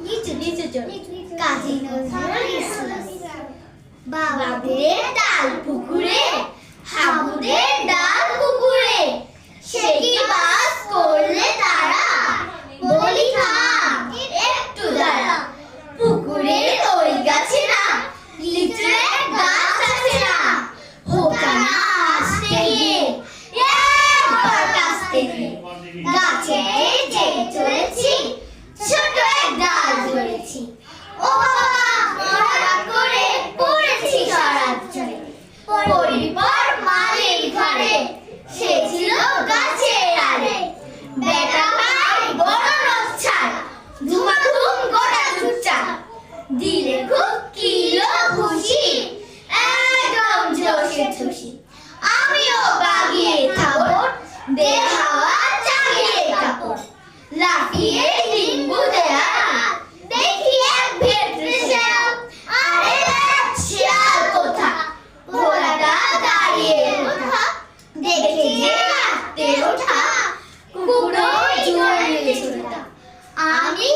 লিচু লিচু চোর কাজী নজরুল ইসলাম। বাবুদের ডাল পুকুরে, হাবুদের ডাল পুকুরে, সে কি বাস করলে তারা, বলি থাম একটু দাঁড়া। পুকুরের ওই গাছে না লিচুর গাছ আছে না, হোকা না আসতে গিয়ে একবার কাছতে গিয়ে গাছে যে চলেছি ছোট এক ডাল ধরেছি। ও বাবা হঠাৎ করে পড়েছি সরাত ঝরে, পরিবার মালির ঘরে, সে ছিল গাছের আড়ে। বেটা ভাই বড় নচ্ছার, ধুমাধুম গোটা চুপচাপ, দিলে খুব কিলো খুশি, একদম জোশে খুশি। আমিও বাগিয়ে থাবড়, দে হাওয়া চাগিয়ে কাপড়, লাফিয়ে ডিম্বু দেয়া দেখি এক ভেটরে শেয়াল। আরে শিয়াল কোথা, ঘোড়াটা দাঁড়িয়ে ওঠা, দেখে যে রাখতে ওঠা, কুকুরও জোরে ছোটা। আমি